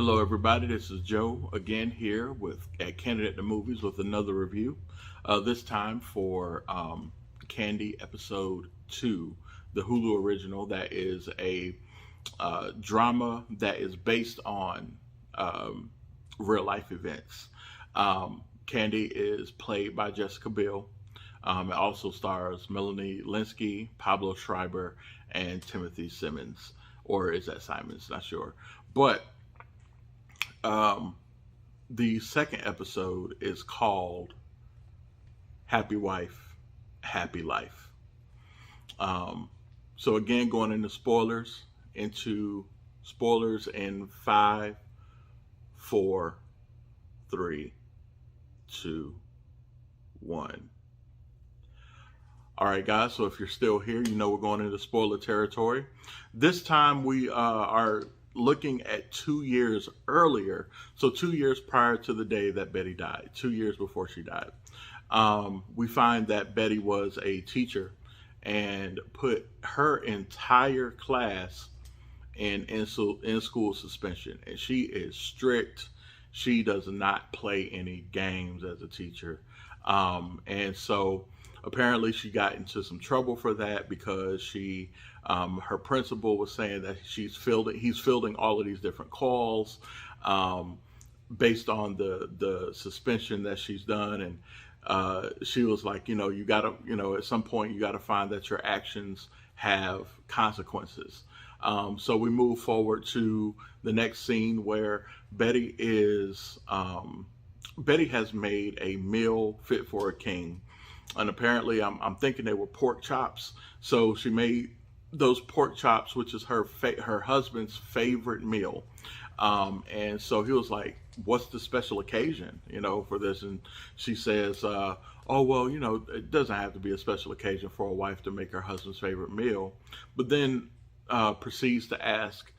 Hello, everybody. This is Joe again here with at Candidate the Movies with another review. This time for Candy Episode 2, the Hulu original that is a drama that is based on um, real life events. Candy is played by Jessica Biel. It also stars Melanie Lynskey, Pablo Schreiber, and Timothy Simmons. Or is that Simons? Not sure. But um, the second episode is called Happy Wife, Happy Life. Um, so again, going into spoilers in five, four, three, two, one. All right, guys. So if you're still here, you know we're going into spoiler territory. This time we are looking at 2 years earlier. So 2 years prior to the day that Betty died. 2 years before she died. We find that Betty was a teacher and put her entire class in school suspension, and she is strict. She does not play any games as a teacher, and so apparently she got into some trouble for that because her principal was saying that he's fielding all of these different calls um, based on the suspension that she's done, and she was like, you gotta, at some point you gotta find that your actions have consequences. So we move forward to the next scene where Betty has made a meal fit for a king, and apparently I'm thinking they were pork chops. So she made those pork chops, which is her husband's favorite meal. And so he was like, "What's the special occasion, for this?" And she says, "Oh well, it doesn't have to be a special occasion for a wife to make her husband's favorite meal." But then proceeds to ask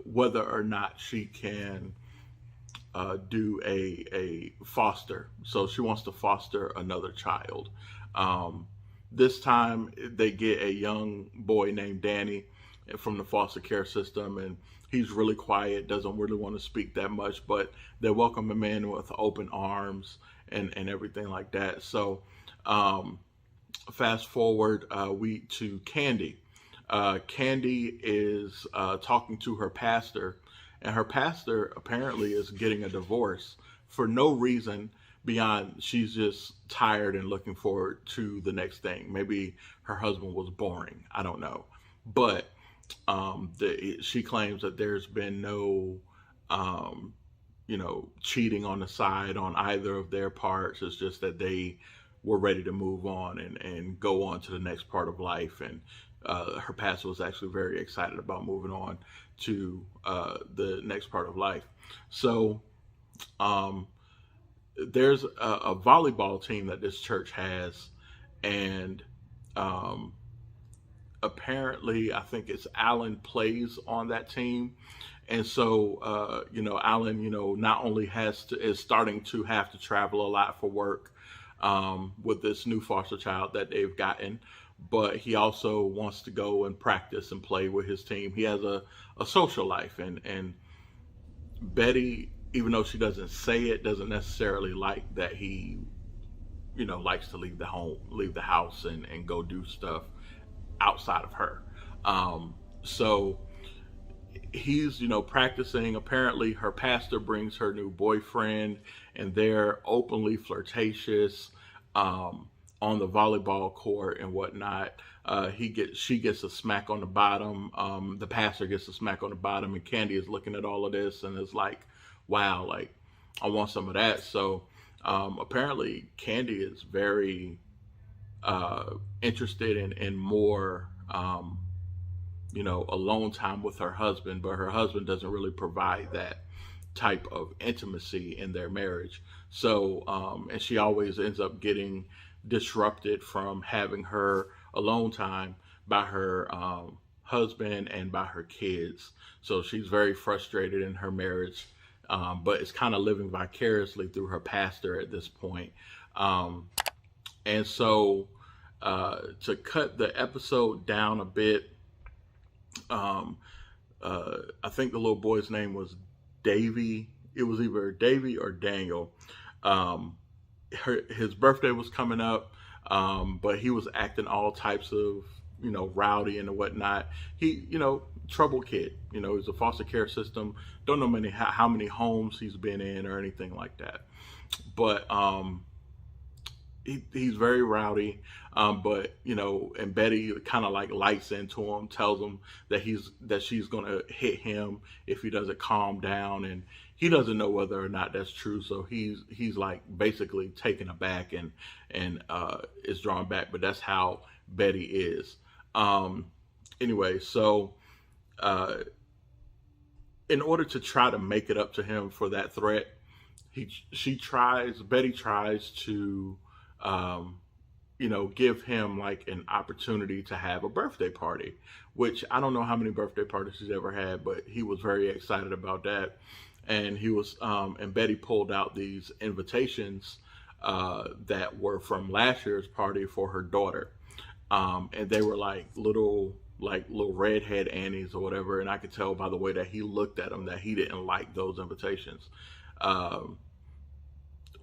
whether or not she can do a foster. So she wants to foster another child. Um, this time they get a young boy named Danny from the foster care system, and he's really quiet, doesn't really want to speak that much, but they welcome him in with open arms and everything like that. So um, fast forward we to Candy. Candy is talking to her pastor, and her pastor apparently is getting a divorce for no reason beyond she's just tired and looking forward to the next thing. Maybe her husband was boring. I don't know. But she claims that there's been no, um, cheating on the side on either of their parts. It's just that they were ready to move on and go on to the next part of life. And her pastor was actually very excited about moving on to the next part of life. So um, there's a volleyball team that this church has, and um, apparently I think it's Alan plays on that team. And so Alan, not only is starting to have to travel a lot for work with this new foster child that they've gotten, but he also wants to go and practice and play with his team. He has a social life, and Betty, even though she doesn't say it, doesn't necessarily like that he likes to leave the house, and go do stuff outside of her. So he's practicing. Apparently her pastor brings her new boyfriend, and they're openly flirtatious on the volleyball court and whatnot. She gets a smack on the bottom. The pastor gets a smack on the bottom, and Candy is looking at all of this and is like, wow, like I want some of that. So apparently Candy is very interested in more alone time with her husband, but her husband doesn't really provide that type of intimacy in their marriage. So and she always ends up getting disrupted from having her alone time by her husband and by her kids. So she's very frustrated in her marriage, but it's kind of living vicariously through her pastor at this point. Um, and so to cut the episode down a bit, um, I think the little boy's name was Davy. It was either Davy or Daniel. Um, his birthday was coming up, but he was acting all types of, rowdy and whatnot. He, troubled kid. He's a foster care system. Don't know how many homes he's been in or anything like that. But he's very rowdy. But and Betty kind of like lights into him, tells him that she's gonna hit him if he doesn't calm down, and he doesn't know whether or not that's true. So he's like basically taken aback and is drawn back. But that's how Betty is. Anyway, so in order to try to make it up to him for that threat, Betty tries to give him like an opportunity to have a birthday party, which I don't know how many birthday parties he's ever had, but he was very excited about that. And and Betty pulled out these invitations that were from last year's party for her daughter. And they were like little redhead Annies or whatever. And I could tell by the way that he looked at them that he didn't like those invitations.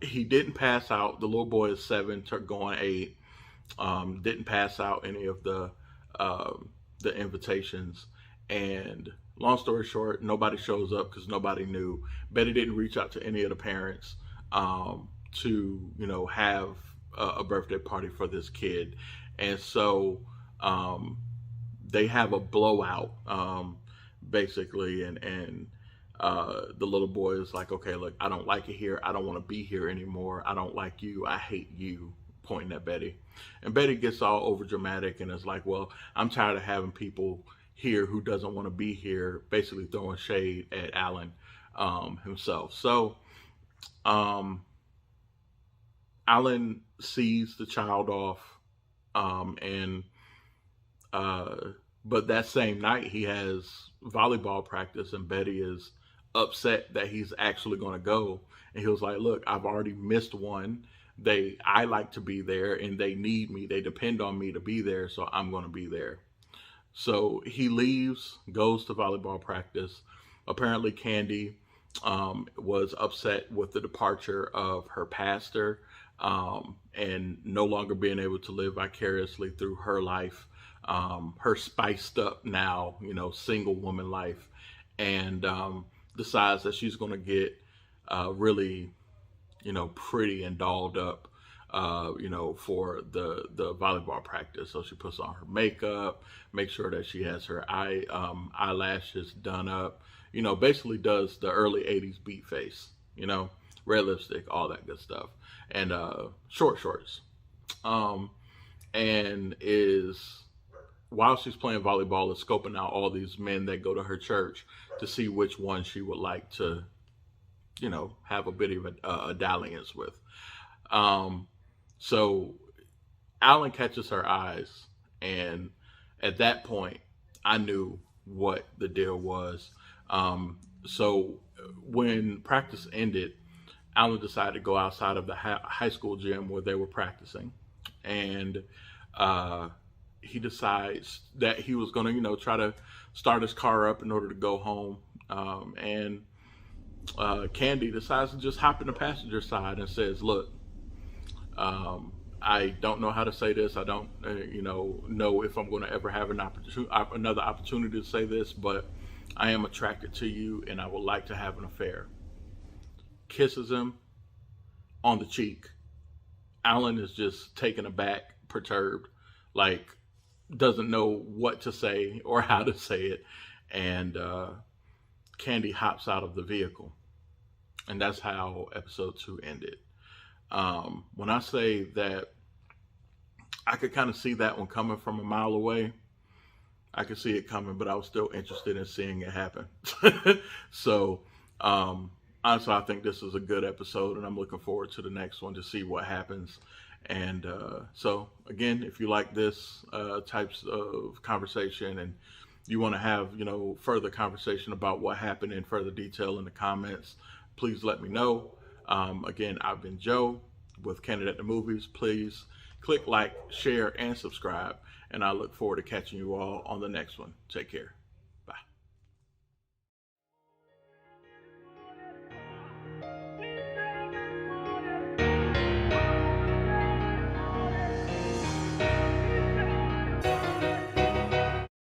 He didn't pass out. The little boy is 7, going 8. Didn't pass out any of the invitations. And long story short, nobody shows up because nobody knew. Betty didn't reach out to any of the parents to have a birthday party for this kid. And so they have a blowout basically, and the little boy is like, okay, look, I don't like it here. I don't want to be here anymore. I don't like you. I hate you, pointing at Betty. And Betty gets all over dramatic and is like, well, I'm tired of having people here who doesn't want to be here, basically throwing shade at Alan himself. So Alan sees the child off, but that same night he has volleyball practice, and Betty is upset that he's actually going to go. And he was like, look, I've already missed one. I like to be there, and they need me. They depend on me to be there, so I'm going to be there. So he leaves, goes to volleyball practice. Apparently Candy was upset with the departure of her pastor, and no longer being able to live vicariously through her life, her spiced up now, single woman life, and decides that she's going to get really, pretty and dolled up, for the volleyball practice. So she puts on her makeup, makes sure that she has her eyelashes done up, basically does the early 80s beat face, red lipstick, all that good stuff, and short shorts, and while she's playing volleyball, is scoping out all these men that go to her church to see which one she would like to, have a bit of a dalliance with. So Alan catches her eyes, and at that point, I knew what the deal was. So when practice ended, Alan decided to go outside of the high school gym where they were practicing, and he decides that he was going to, try to start his car up in order to go home. And Candy decides to just hop in the passenger side and says, look, I don't know how to say this. I don't, know if I'm going to ever have another opportunity to say this, but I am attracted to you and I would like to have an affair. Kisses him on the cheek. Alan is just taken aback, perturbed, like doesn't know what to say or how to say it. And Candy hops out of the vehicle. And that's how episode 2 ended. When I say that I could kind of see that one coming from a mile away, I could see it coming, but I was still interested in seeing it happen. So, honestly, I think this is a good episode, and I'm looking forward to the next one to see what happens. And so, again, if you like this types of conversation and you want to have, further conversation about what happened in further detail in the comments, please let me know. Again, I've been Joe with Candidate at the Movies. Please click like, share, and subscribe. And I look forward to catching you all on the next one. Take care.